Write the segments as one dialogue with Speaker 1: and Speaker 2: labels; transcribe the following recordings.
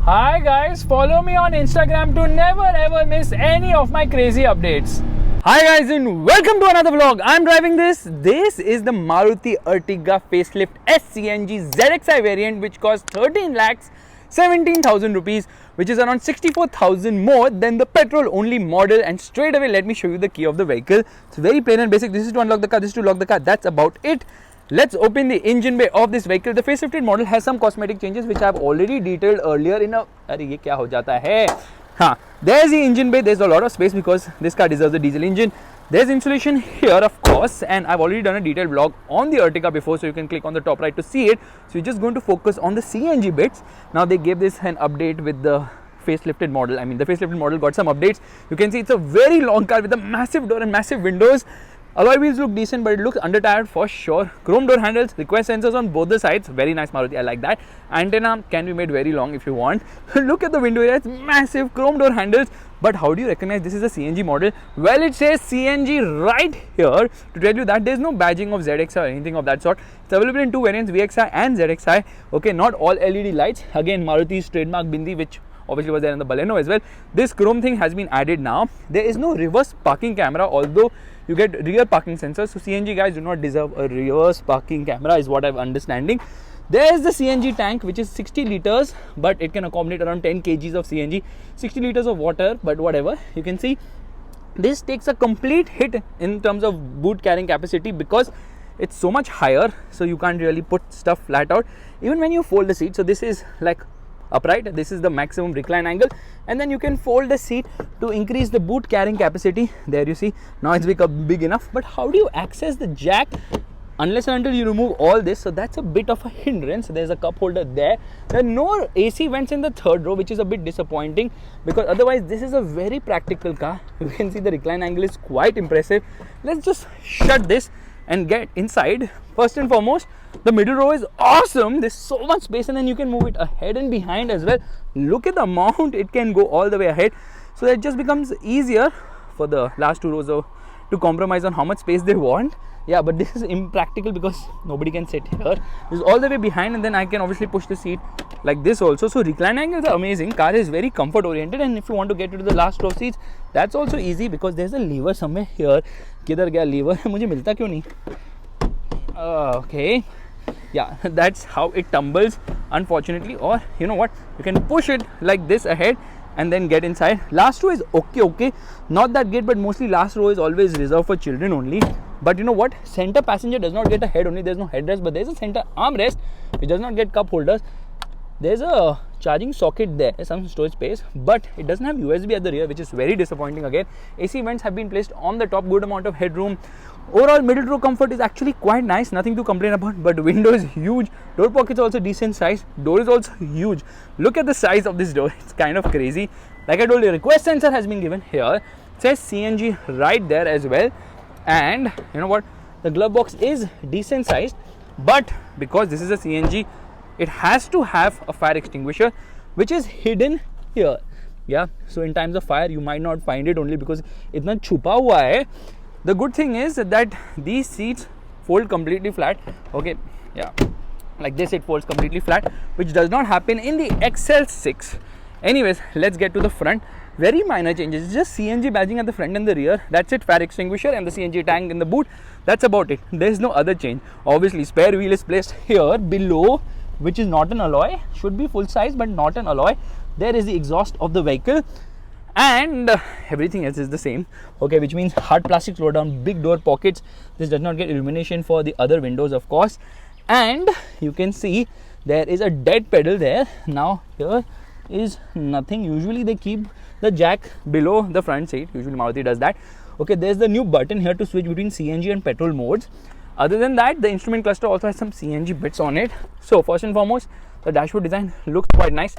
Speaker 1: Hi guys, follow me on Instagram to never ever miss any of my crazy updates. Hi guys and welcome to another vlog. I'm driving this. This is the Maruti Ertiga Facelift S-CNG ZXi variant, which costs 13 lakhs 17,000 rupees, which is around 64,000 more than the petrol only model. And straight away let me show you the key of the vehicle. It's very plain and basic. This is to unlock the car, this is to lock the car. That's about it. Let's open the engine bay of this vehicle. The facelifted model has some cosmetic changes which I have already detailed earlier in a... अरे ये क्या हो जाता है? हाँ, there's the engine bay. There's a lot of space because this car deserves a diesel engine. There's insulation here, of course, and I've already done a detailed vlog on the Ertiga before, so you can click on the top right to see it. So you're just going to focus on the CNG bits. Now they gave this an update with the facelifted model. I mean, the facelifted model got some updates. You can see it's a very long car with a massive door and massive windows. Alloy wheels look decent, but it looks under-tired for sure. Chrome door handles, request sensors on both the sides. Very nice Maruti, I like that. Antenna can be made very long if you want. Look at the window area, it's massive. Chrome door handles. But how do you recognize this is a CNG model? Well, it says CNG right here to tell you that there's no badging of ZXi or anything of that sort. It's available in two variants, VXi and ZXi. Okay, not all LED lights. Again, Maruti's trademark bindi, which obviously was there in the Baleno as well. This chrome thing has been added now. There is no reverse parking camera, although you get rear parking sensors. So CNG guys do not deserve a reverse parking camera is what I'm understanding. There is the CNG tank, which is 60 liters, but it can accommodate around 10 kgs of CNG, 60 liters of water, but whatever. You can see this takes a complete hit in terms of boot carrying capacity because it's so much higher, so you can't really put stuff flat out even when you fold the seat. So this is like upright, this is the maximum recline angle, and then you can fold the seat to increase the boot carrying capacity. There you see, now it's become big enough. But how do you access the jack unless and until you remove all this? So that's a bit of a hindrance. There's a cup holder there. There are no AC vents in the third row, which is a bit disappointing because otherwise this is a very practical car. You can see the recline angle is quite impressive. Let's just shut this and get inside. First and foremost, the middle row is awesome. There's so much space, and then you can move it ahead and behind as well. Look at the amount it can go all the way ahead. So it just becomes easier for the last two rows to compromise on how much space they want. Yeah, but this is impractical because nobody can sit here. This is all the way behind, and then I can obviously push the seat like this also. So recline angles are amazing. Car is very comfort oriented, and if you want to get into the last row seats, that's also easy because there's a lever somewhere here. किधर गया lever? मुझे मिलता क्यों नहीं? Okay, yeah, that's how it tumbles, unfortunately. Or you know what, you can push it like this ahead and then get inside. Last row is okay, not that great, but mostly last row is always reserved for children only. But you know what, center passenger does not get a head only. There's no headrest, but there's a center armrest which does not get cup holders. There's a charging socket there, some storage space, but it doesn't have USB at the rear, which is very disappointing again. AC vents have been placed on the top, good amount of headroom. Overall middle row comfort is actually quite nice, nothing to complain about. But window is huge, door pockets also decent size, door is also huge. Look at the size of this door, it's kind of crazy. Like I told you, request sensor has been given here. It says CNG right there as well. And you know what, the glove box is decent sized, but because this is a CNG, it has to have a fire extinguisher, which is hidden here. Yeah, so in times of fire you might not find it only because itna chupa hua hai. The good thing is that these seats fold completely flat. Okay, yeah, like this it folds completely flat, which does not happen in the XL6. Anyways, let's get to the front. Very minor changes. It's just CNG badging at the front and the rear. That's it. Fire extinguisher and the CNG tank in the boot. That's about it. There's no other change. Obviously, spare wheel is placed here below, which is not an alloy. Should be full size, but not an alloy. There is the exhaust of the vehicle, and everything else is the same. Okay, which means hard plastic floor down, big door pockets. This does not get illumination for the other windows, of course. And you can see there is a dead pedal there. Now here is nothing. Usually they keep the jack below the front seat. Usually Maruti does that. Okay, there's the new button here to switch between CNG and petrol modes. Other than that, the instrument cluster also has some CNG bits on it. So first and foremost, the dashboard design looks quite nice.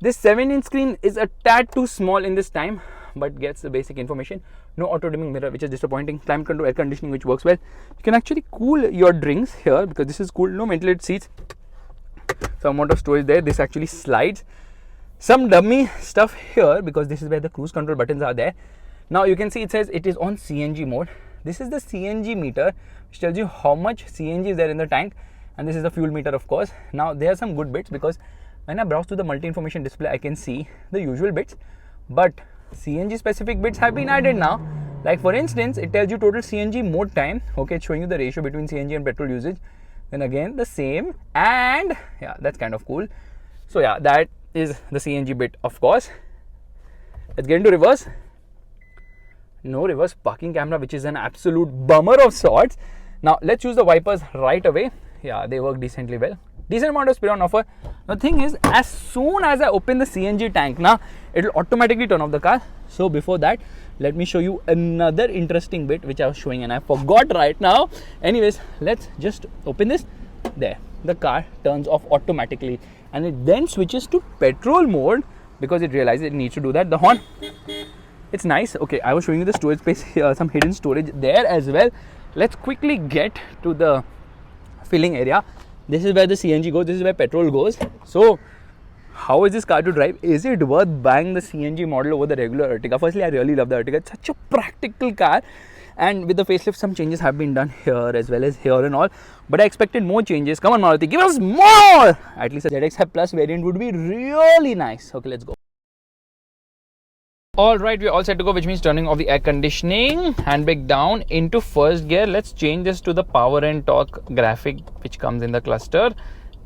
Speaker 1: This 7-inch screen is a tad too small in this time, but gets the basic information. No auto dimming mirror, which is disappointing. Climate control, air conditioning, which works well. You can actually cool your drinks here because this is cool. No ventilated seats. Some amount of storage there. This actually slides. Some dummy stuff here because this is where the cruise control buttons are there. Now you can see it says it is on CNG mode. This is the CNG meter, which tells you how much CNG is there in the tank, and this is the fuel meter, of course. Now there are some good bits because When I browse to the multi-information display, I can see the usual bits, but CNG specific bits have been added now. Like for instance, it tells you total CNG mode time. Okay, it's showing you the ratio between CNG and petrol usage. Then again the same, and yeah, that's kind of cool. So yeah, that is the CNG bit, of course. Let's get into reverse. No reverse parking camera, which is an absolute bummer of sorts. Now let's use the wipers right away. Yeah, they work decently well. Decent amount of speed on offer. The thing is, as soon as I open the CNG tank, now it will automatically turn off the car. So before that, let me show you another interesting bit which I was showing and I forgot right now. Anyways, let's just open this. There, the car turns off automatically, and it then switches to petrol mode because it realizes it needs to do that. The horn, it's nice. Okay, I was showing you the storage space here, some hidden storage there as well. Let's quickly get to the filling area. This is where the CNG goes, this is where petrol goes. So how is this car to drive? Is it worth buying the CNG model over the regular Ertiga? Firstly, I really love the Ertiga. It's such a practical car, and with the facelift some changes have been done here as well as here and all, but I expected more changes. Come on Maruti, give us more! At least a ZX Plus variant would be really nice. Okay, let's go. Alright, we're all set to go, which means turning off the air conditioning, handbrake down into first gear. Let's change this to the power and torque graphic which comes in the cluster,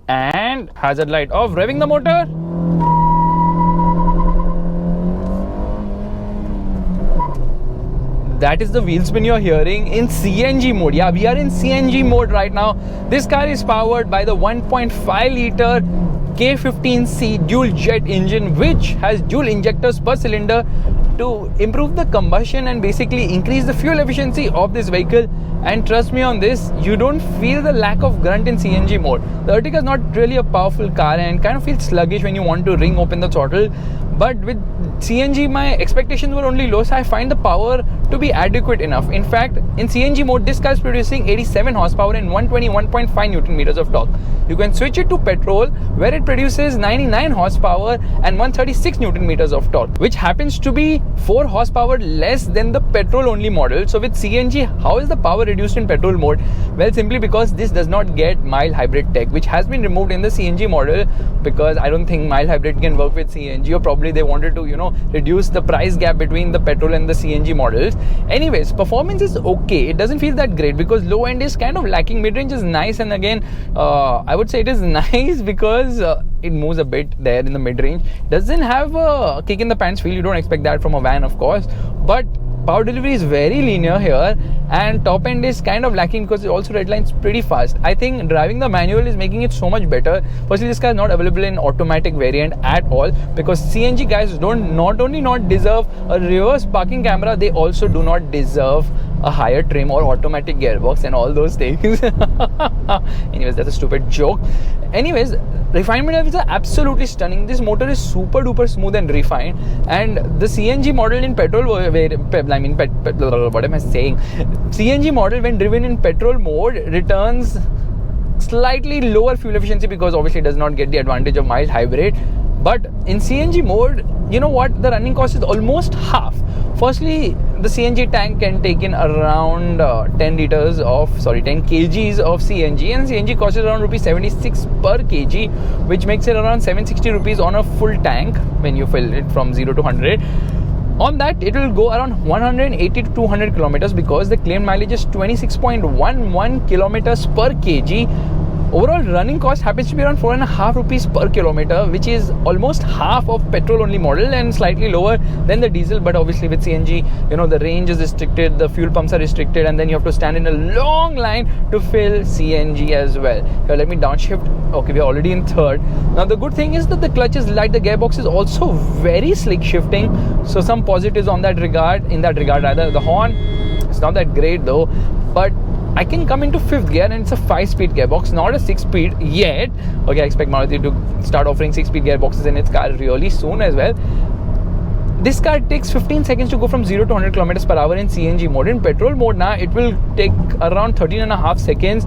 Speaker 1: and hazard light off, revving the motor. That is the wheel spin you're hearing in CNG mode. Yeah, we are in CNG mode right now. This car is powered by the 1.5 liter K15C dual jet engine, which has dual injectors per cylinder to improve the combustion and basically increase the fuel efficiency of this vehicle. And trust me on this, you don't feel the lack of grunt in CNG mode. The Ertiga is not really a powerful car and kind of feels sluggish when you want to ring open the throttle. But with CNG, my expectations were only low, so I find the power to be adequate enough. In fact, in CNG mode, this car is producing 87 horsepower and 121.5 Newton meters of torque. You can switch it to petrol, where it produces 99 horsepower and 136 Newton meters of torque, which happens to be 4 horsepower less than the petrol only model. So with CNG, how is the power reduced in petrol mode? Well, simply because this does not get mild hybrid tech, which has been removed in the CNG model, because I don't think mild hybrid can work with CNG, or probably they wanted to, reduce the price gap between the petrol and the CNG models. Anyways, performance is okay. It doesn't feel that great because low end is kind of lacking. Mid range is nice, and again, I would say it is nice because it moves a bit there in the mid range. Doesn't have a kick in the pants feel. You don't expect that from a van, of course, but power delivery is very linear here, and top end is kind of lacking because it also redlines pretty fast. I think driving the manual is making it so much better. Firstly, this car is not available in automatic variant at all, because CNG guys not only not deserve a reverse parking camera, they also do not deserve a higher trim or automatic gearbox and all those things. Anyways, that's a stupid joke. Anyways, refinement levels are absolutely stunning. This motor is super duper smooth and refined, and the CNG model in petrol, what am I saying? CNG model, when driven in petrol mode, returns slightly lower fuel efficiency because obviously it does not get the advantage of mild hybrid. But in CNG mode, you know what, the running cost is almost half. Firstly, the CNG tank can take in around 10 kgs of CNG, and CNG costs around rupees 76 per kg, which makes it around 760 rupees on a full tank when you fill it from 0 to 100. On that, it will go around 180 to 200 kilometers because the claimed mileage is 26.11 kilometers per kg. Overall running cost happens to be around 4.5 rupees per kilometer, which is almost half of petrol only model and slightly lower than the diesel. But obviously with CNG, the range is restricted, the fuel pumps are restricted, and then you have to stand in a long line to fill CNG as well. Here, let me downshift. Okay, we are already in third. Now the good thing is that the clutch is light, the gearbox is also very slick shifting, so some positives in that regard. The horn, it's not that great though, but I can come into 5th gear and it's a 5-speed gearbox, not a 6-speed yet. Okay, I expect Maruti to start offering 6-speed gearboxes in its car really soon as well. This car takes 15 seconds to go from 0 to 100 km per hour in CNG mode. In petrol mode now, it will take around 13.5 seconds,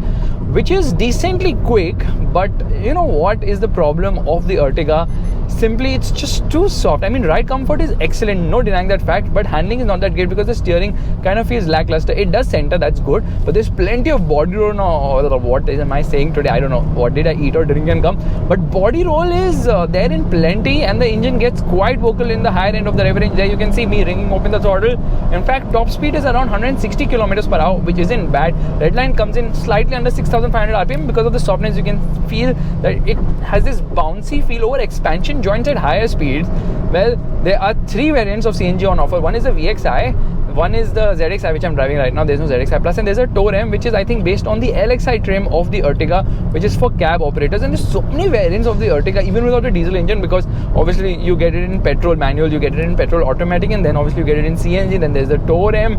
Speaker 1: which is decently quick. But you know what is the problem of the Ertiga? Simply, it's just too soft. I mean, ride comfort is excellent, no denying that fact, but handling is not that great because the steering kind of feels lackluster. It does center, that's good, but there's plenty of body roll. Or what am I saying today? I don't know. What did I eat or drink and come? But body roll is there in plenty, and the engine gets quite vocal in the higher end of the rev range. There you can see me ringing open the throttle. In fact, top speed is around 160 kilometers per hour, which isn't bad. Redline comes in slightly under 6,500 RPM. Because of the softness, you can feel that it has this bouncy feel over expansion joints at higher speeds. Well, there are 3 variants of CNG on offer. One is the VXI, one is the ZXI, which I'm driving right now. There's no ZXI Plus, and there's a Tour M, which is I think based on the LXI trim of the Ertiga, which is for cab operators. And there's so many variants of the Ertiga, even without a diesel engine, because obviously you get it in petrol manual, you get it in petrol automatic, and then obviously you get it in CNG. Then there's the Tour M.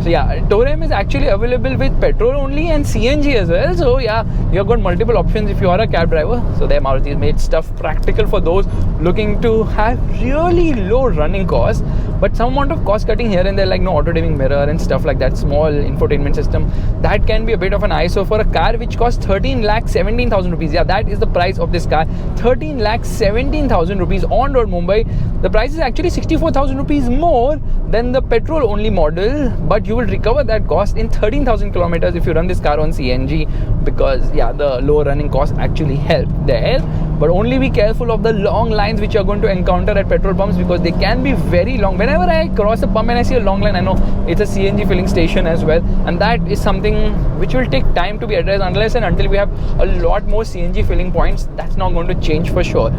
Speaker 1: So yeah, Tour M is actually available with petrol only and CNG as well. So yeah, you've got multiple options if you are a cab driver. So there, Maruti has made stuff practical for those looking to have really low running costs, but some amount of cost cutting here and there, like no auto dimming mirror and stuff like that, small infotainment system, that can be a bit of an eyesore for a car which costs 13,17,000 rupees. Yeah, that is the price of this car, 13,17,000 rupees on road Mumbai. The price is actually 64,000 rupees more than the petrol only model, but you will recover that cost in 13,000 kilometers if you run this car on CNG, because yeah, the low running costs actually help there. But only be careful of the long lines which you're going to encounter at petrol pumps, because they can be very long. Whenever I cross a pump and I see a long line, I know it's a CNG filling station as well, and that is something which will take time to be addressed unless and until we have a lot more CNG filling points. That's not going to change for sure.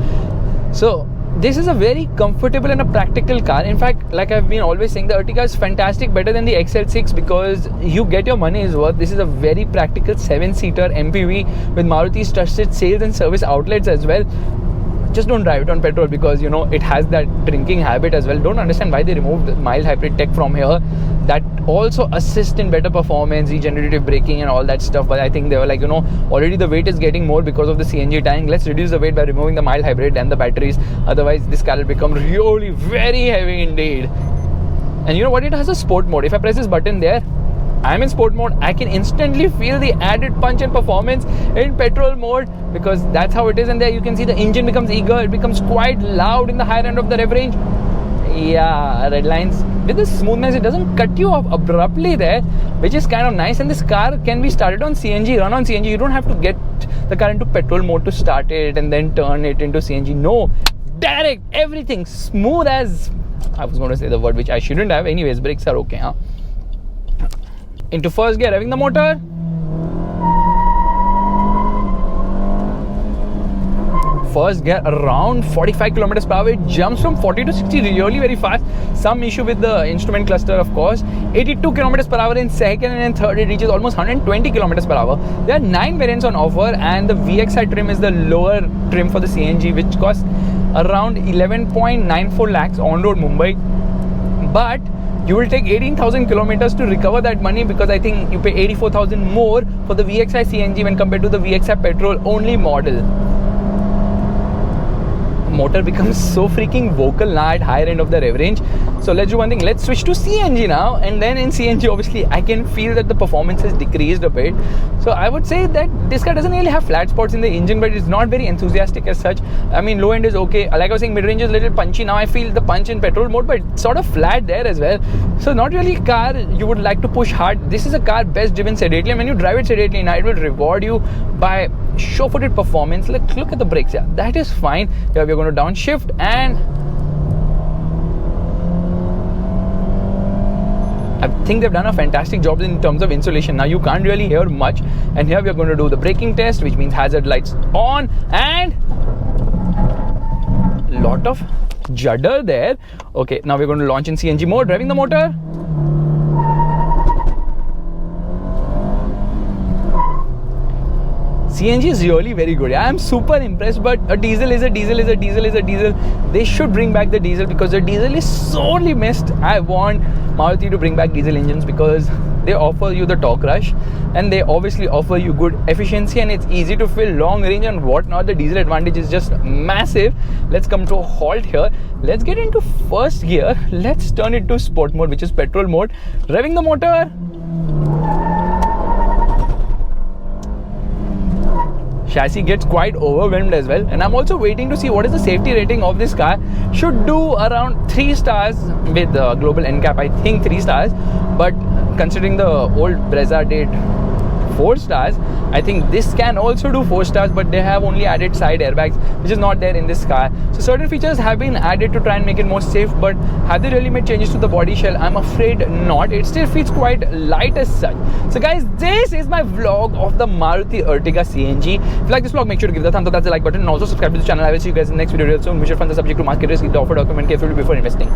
Speaker 1: So this is a very comfortable and a practical car. In fact, like I've been always saying, the Ertiga is fantastic, better than the XL6, because you get your money's worth. This is a very practical 7-seater MPV with Maruti's trusted sales and service outlets as well. Just don't drive it on petrol, because you know it has that drinking habit as well. Don't understand why they removed the mild hybrid tech from here. That also assists in better performance, regenerative braking and all that stuff. But I think they were like, you know, already the weight is getting more because of the CNG tank. Let's reduce the weight by removing the mild hybrid and the batteries. Otherwise, this car will become really very heavy indeed. And you know what? It has a sport mode. If I press this button there, I'm in sport mode. I can instantly feel the added punch and performance in petrol mode, because that's how it is. And there you can see the engine becomes eager. It becomes quite loud in the higher end of the rev range. Yeah, red lines. With the smoothness, it doesn't cut you off abruptly there, which is kind of nice. And this car can be started on CNG, run on CNG. You don't have to get the car into petrol mode to start it and then turn it into CNG. No, direct, everything smooth as... I was going to say the word which I shouldn't have. Anyways, brakes are okay, huh? Into first gear, revving the motor. First gear around 45 kilometers per hour. It jumps from 40 to 60 really very fast. Some issue with the instrument cluster, of course. 82 kilometers per hour in second, and in third it reaches almost 120 kilometers per hour. There are 9 variants on offer, and the VXI trim is the lower trim for the CNG, which costs around 11.94 lakhs on road Mumbai. But you will take 18,000 kilometers to recover that money, because I think you pay 84,000 more for the VXI CNG when compared to the VXI petrol only model. Motor becomes so freaking vocal now at higher end of the rev range. So let's do one thing. Let's switch to CNG now, and then in CNG obviously I can feel that the performance has decreased a bit. So I would say that this car doesn't really have flat spots in the engine, but it's not very enthusiastic as such. I mean, low end is okay. Like I was saying, mid range is a little punchy. Now I feel the punch in petrol mode, but it's sort of flat there as well. So not really a car you would like to push hard. This is a car best driven sedately, and when you drive it sedately now, it will reward you by sure-footed performance. Look at the brakes. Yeah, that is fine. Here we're going to downshift, and I think they've done a fantastic job in terms of insulation. Now you can't really hear much, and here we're going to do the braking test, which means hazard lights on, and lot of judder there. Okay, now we're going to launch in CNG mode, driving the motor. CNG is really very good. I am super impressed, but a diesel is a diesel is a diesel is a diesel. They should bring back the diesel, because the diesel is sorely missed. I want Maruti to bring back diesel engines, because they offer you the torque rush, and they obviously offer you good efficiency, and it's easy to fill long range and whatnot. The diesel advantage is just massive. Let's come to a halt here. Let's get into first gear. Let's turn it to sport mode, which is petrol mode. Revving the motor. chassis gets quite overwhelmed as well. And I'm also waiting to see what is the safety rating of this car. Should do around 3 stars with global NCAP, I think 3 stars, but considering the old Brezza did 4 stars, I think this can also do 4 stars, but they have only added side airbags, which is not there in this car. So certain features have been added to try and make it more safe, but have they really made changes to the body shell? I'm afraid not. It still feels quite light as such. So guys, this is my vlog of the Maruti Ertiga CNG. If you like this vlog, make sure to give the thumbs up, that's the like button, and also subscribe to the channel. I will see you guys in the next video real soon. Mutual funds are subject to market risk. Read the offer document carefully before investing.